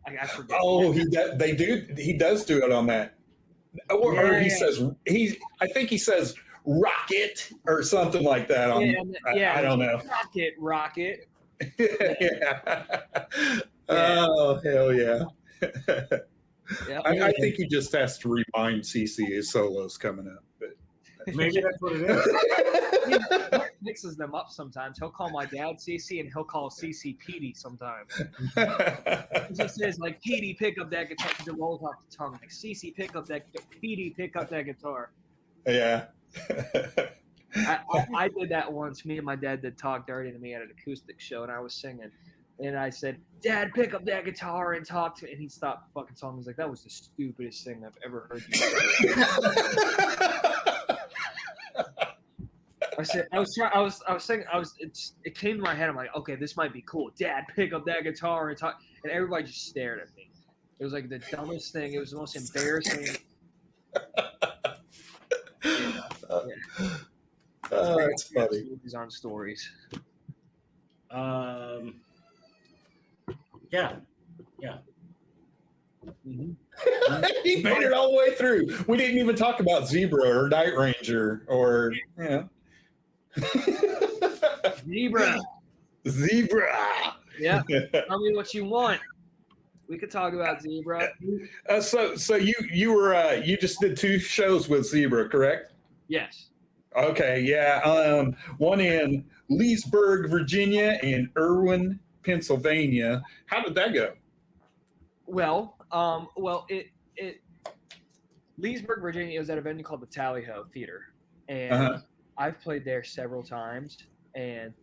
I forget. Oh, he does do it on that. Or he says, I think he says rocket or something like that. I don't know. Rocket. Yeah. Oh, hell yeah. I think he just has to remind CeCe his solos coming up. But maybe that's what it is. He mixes them up sometimes. He'll call my dad CeCe and he'll call CeCe Petey sometimes. He just says, like, Petey, pick up that guitar, because it rolls off the tongue. Like, CeCe, pick up that Petey, pick up that guitar. Yeah. I did that once. Me and my dad did Talk Dirty to me at an acoustic show, and I was singing. And I said, Dad, pick up that guitar and talk to me. And he stopped the fucking song. He was like, that was the stupidest thing I've ever heard you say. It came to my head. I'm like, okay, this might be cool. Dad, pick up that guitar and talk. And everybody just stared at me. It was like the dumbest thing. It was the most embarrassing. That's funny. Movies on stories. Yeah. Mm-hmm. He made it all the way through. We didn't even talk about Zebra or Night Ranger or Zebra. Yeah. Tell me what you want. We could talk about Zebra. So you just did 2 shows with Zebra, correct? Yes. Okay, yeah. One in Leesburg, Virginia, and Irwin, Pennsylvania. How did that go? Well, Leesburg, Virginia was at a venue called the Tally Ho Theater, and I've played there several times. And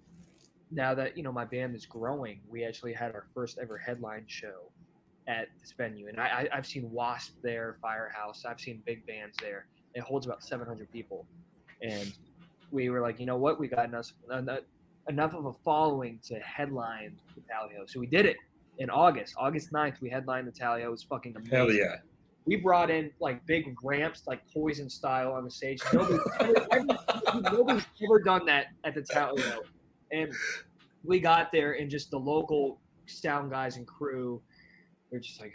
now that my band is growing, we actually had our first ever headline show at this venue, and I've seen Wasp there, Firehouse. I've seen big bands there. It holds about 700 people, and we were like, you know what, we got enough of a following to headline the Tally Ho, so we did it. In August 9th, we headlined the Tally Ho. It was fucking amazing. Hell yeah. We brought in like big ramps, like Poison style on the stage. Nobody's ever done that at the Tally Ho. And we got there, and just the local sound guys and crew, they're just like,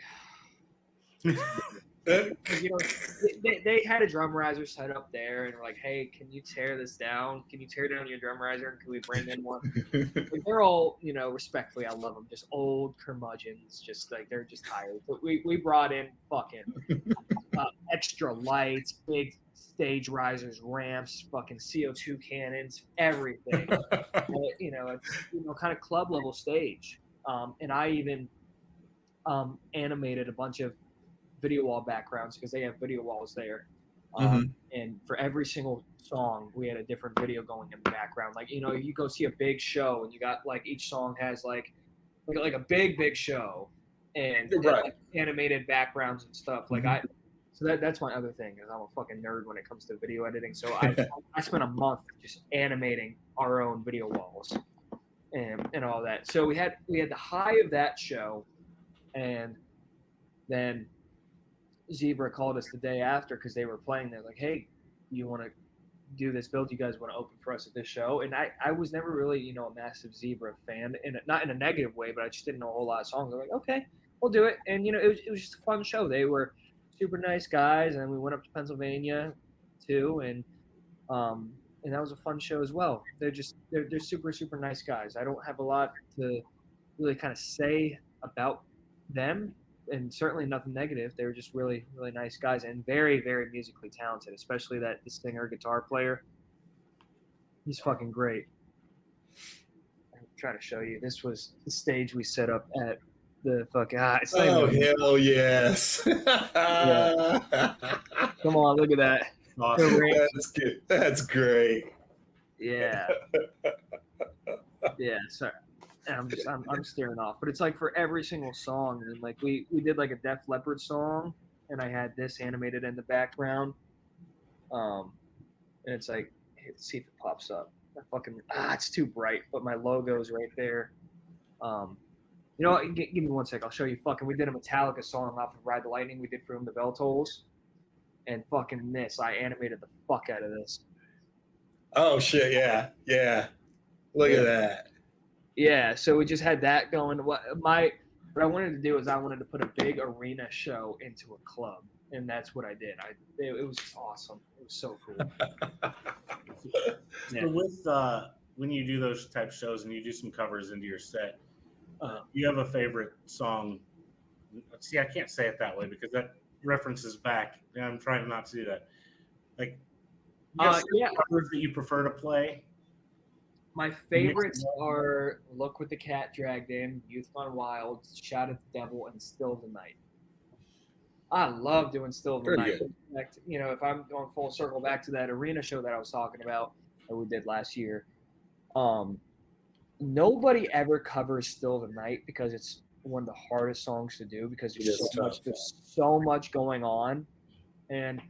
they had a drum riser set up there, and we're like, hey, can you tear this down? Can you tear down your drum riser? And can we bring in one? Like, they're all, respectfully, I love them, just old curmudgeons, just like they're just tired. But we brought in fucking extra lights, big stage risers, ramps, fucking CO2 cannons, everything. it's kind of club level stage. And I even animated a bunch of video wall backgrounds because they have video walls there. And for every single song, we had a different video going in the background. Like, you go see a big show and you got like each song has like a big show and like, animated backgrounds and stuff. Like that's my other thing is I'm a fucking nerd when it comes to video editing. So I spent a month just animating our own video walls and all that. So we had the high of that show, and then Zebra called us the day after because they were playing. They're like, "Hey, you want to do this build? You guys want to open for us at this show?" And I was never really a massive Zebra fan, not in a negative way, but I just didn't know a whole lot of songs. I'm like, "Okay, we'll do it." And it was just a fun show. They were super nice guys, and we went up to Pennsylvania too, and that was a fun show as well. They're super nice guys. I don't have a lot to really kind of say about them, and certainly nothing negative. They were just really nice guys and very, very musically talented, especially the singer guitar player. He's fucking great. I'm trying to show you. This was the stage we set up at the fucking. Hell yes! Yeah. Come on, look at that. Awesome. That's good. That's great. Yeah. Yeah. Sorry. And I'm staring off, but it's like for every single song, and like we did like a Def Leppard song, and I had this animated in the background, and it's like, let's see if it pops up. It's too bright, but my logo's right there. Give me 1 sec, I'll show you. We did a Metallica song off of Ride the Lightning. We did For Whom the Bell Tolls, and I animated the fuck out of this. Oh shit! Yeah. Look at that. Yeah, so we just had that going. What I wanted to do is I wanted to put a big arena show into a club, and that's what I did. It was just awesome. It was so cool. So with when you do those type of shows and you do some covers into your set, you have a favorite song? See, I can't say it that way because that references back. And I'm trying not to do that. Like, covers that you prefer to play. My favorites are Look What the Cat Dragged In, Youth Gone Wild, Shout at the Devil, and Still the Night. I love doing Still the Night. In fact, if I'm going full circle back to that arena show that I was talking about that we did last year, nobody ever covers Still the Night because it's one of the hardest songs to do because there's so much going on. And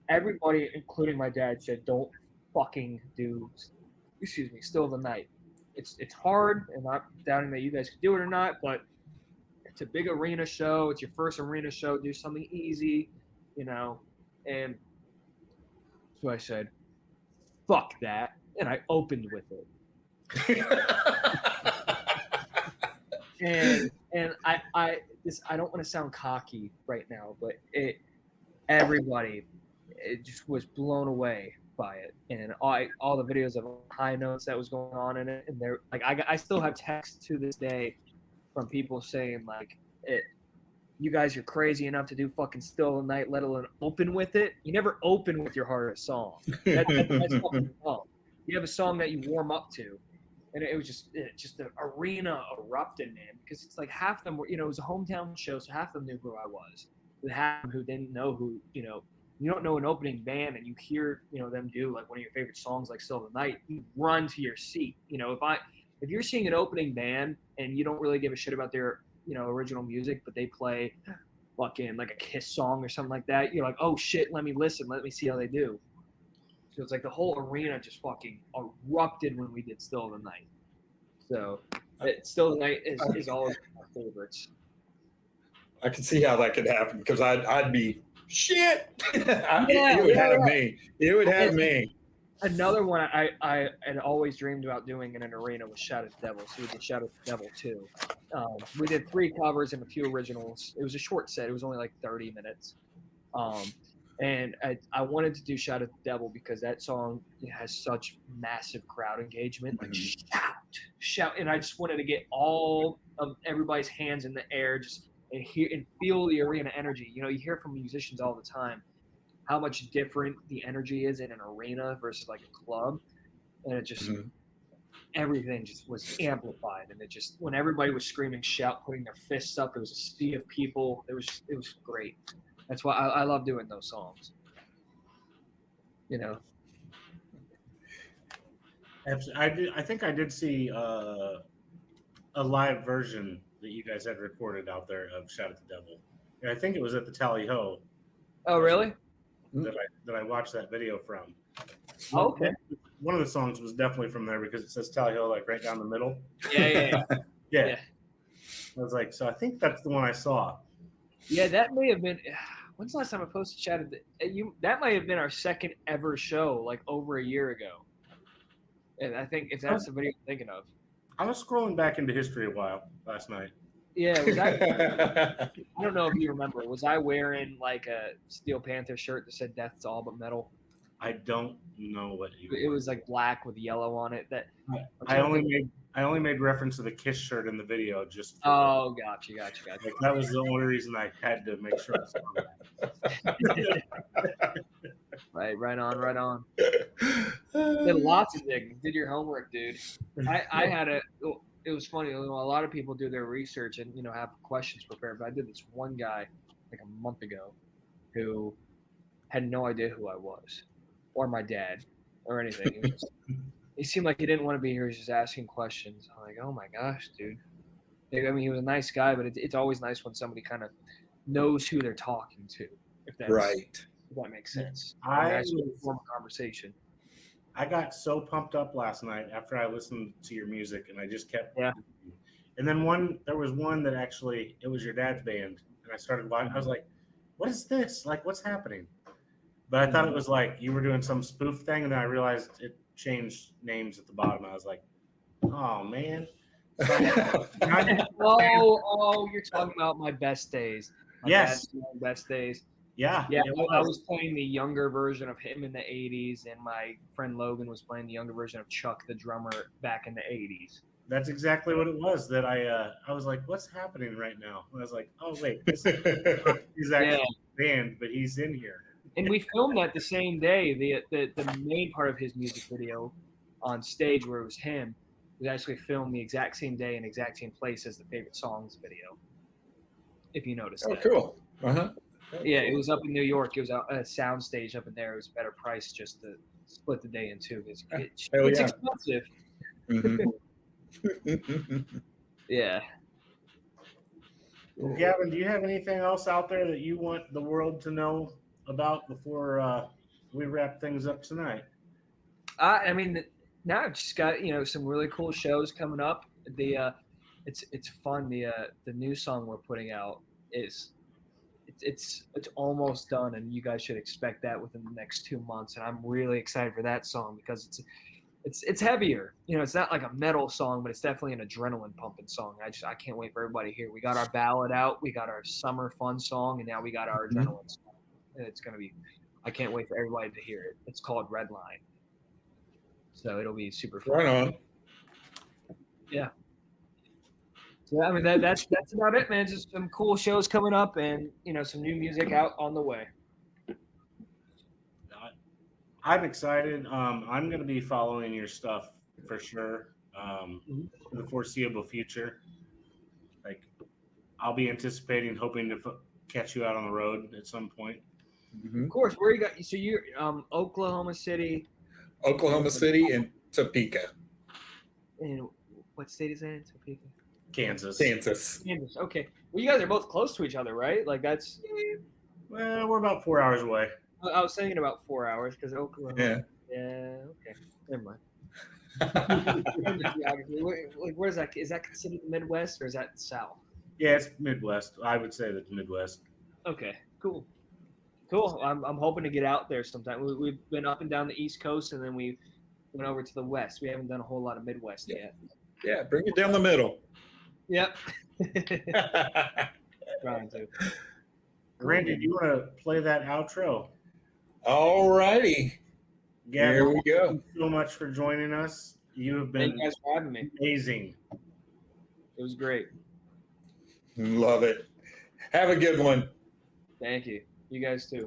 everybody, including my dad, said, don't fucking do Still the Night. It's hard, and I'm not doubting that you guys could do it or not, but it's a big arena show. It's your first arena show. Do something easy, And so I said, fuck that, and I opened with it. and I don't want to sound cocky right now, but everybody just was blown away by it, and all the videos of high notes that was going on in it, and they're like, I still have texts to this day from people saying like, you guys are crazy enough to do fucking Still the Night, let alone open with it. You never open with your hardest song. That's fucking wrong. You have a song that you warm up to, and it was just the arena erupted, man, because it's like half of them were, it was a hometown show, so half of them knew who I was, and half of them who didn't know who, you don't know an opening band and you hear, them do like one of your favorite songs like Still the Night, you run to your seat. If you're seeing an opening band and you don't really give a shit about their, original music, but they play fucking like a Kiss song or something like that, you're like, oh shit, let me listen, let me see how they do. So it's like the whole arena just fucking erupted when we did Still the Night. So Still the Night is always my favorites. I can see how that could happen because I'd be shit. It would have me. Another one I had always dreamed about doing in an arena was Shout at the Devil. So we did Shout at the Devil too. We did 3 covers and a few originals. It was a short set. It was only like 30 minutes. And I wanted to do Shout at the Devil because that song has such massive crowd engagement. Like shout. And I just wanted to get all of everybody's hands in the air, just and hear and feel the arena energy. You hear from musicians all the time how much different the energy is in an arena versus like a club, and it just everything just was amplified, and it just when everybody was screaming, shout, putting their fists up, it was a sea of people. It was great. That's why I love doing those songs. You know. I think I did see a live version that you guys had recorded out there of "Shout at the Devil." And I think it was at the Tally Ho Oh, really? that I watched that video from. Oh, okay. One of the songs was definitely from there because it says Tally Ho like right down the middle. Yeah. Yeah. I was like, so I think that's the one I saw. Yeah, that may have been. When's the last time I posted Shout at the? That might have been our second ever show, like over a year ago. And I think if that's the video I'm thinking of. I was scrolling back into history a while last night. Yeah, was I don't know if you remember. Was I wearing like a Steel Panther shirt that said "Death's all but metal"? I don't know what you. It was like black with yellow on it. That I only made reference to the Kiss shirt in the video. Just oh, gotcha. like, that was the only reason I had to make sure. Right on. Did lots of digging. Did your homework, dude. I had it was funny. A lot of people do their research and have questions prepared, but I did this one guy like a month ago who had no idea who I was or my dad or anything. He seemed like he didn't want to be here. He was just asking questions. I'm like, oh my gosh, dude. I mean, he was a nice guy, but it's always nice when somebody kind of knows who they're talking to. If that makes sense. Actually form a conversation. I got so pumped up last night after I listened to your music, and I just kept. Yeah. And then there was one that actually it was your dad's band, and I started watching. I was like, "What is this? Like, what's happening?" But I thought it was like you were doing some spoof thing, and then I realized it changed names at the bottom. I was like, "Oh man." So, you're talking about my best days. Yes, best days. Yeah. I was playing the younger version of him in the 80s, and my friend Logan was playing the younger version of Chuck, the drummer, back in the 80s. That's exactly what it was. That I was like, "What's happening right now?" And I was like, "Oh wait, this is actually a band, but he's in here." And we filmed that the same day. The main part of his music video on stage, where it was him, was actually filmed the exact same day and exact same place as the Favorite Songs video. If you noticed that. Oh, cool. Yeah, it was up in New York. It was a sound stage up in there. It was a better price just to split the day in two. It's expensive. Yeah. Well, Gavin, do you have anything else out there that you want the world to know about before we wrap things up tonight? I mean, now I've just got some really cool shows coming up. It's fun. The new song we're putting out is. It's almost done, and you guys should expect that within the next 2 months. And I'm really excited for that song because it's heavier. It's not like a metal song, but it's definitely an adrenaline pumping song. I can't wait for everybody to hear. We got our ballad out, we got our summer fun song, and now we got our adrenaline song. And it's gonna be. I can't wait for everybody to hear it. It's called Red Line, so it'll be super fun. Right on. Yeah. So, I mean, that's about it, man. Just some cool shows coming up and, some new music out on the way. I'm excited. I'm going to be following your stuff for sure for the foreseeable future. Like, I'll be anticipating, hoping to catch you out on the road at some point. Of course. Where you got? So you're Oklahoma City. Oklahoma City and Topeka. And what state is that in Topeka? Kansas. Okay. Well, you guys are both close to each other, right? Like that's. Well, we're about 4 hours away. I was thinking about 4 hours because Oklahoma. Yeah. Yeah. Okay. Never mind. Like, where is that? Is that considered the Midwest or is that South? Yeah, it's Midwest. I would say that's Midwest. Okay. Cool. I'm hoping to get out there sometime. We've been up and down the East Coast, and then we went over to the West. We haven't done a whole lot of Midwest yet. Yeah, bring it down the middle. Yep. Trying to. Randy, do you want to play that outro? All righty. Gavin, here we go. Thank you so much for joining us. You have been Thank you guys for having me. Amazing. It was great. Love it. Have a good one. Thank you. You guys too.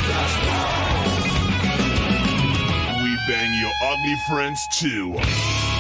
Just Ugly Friends 2.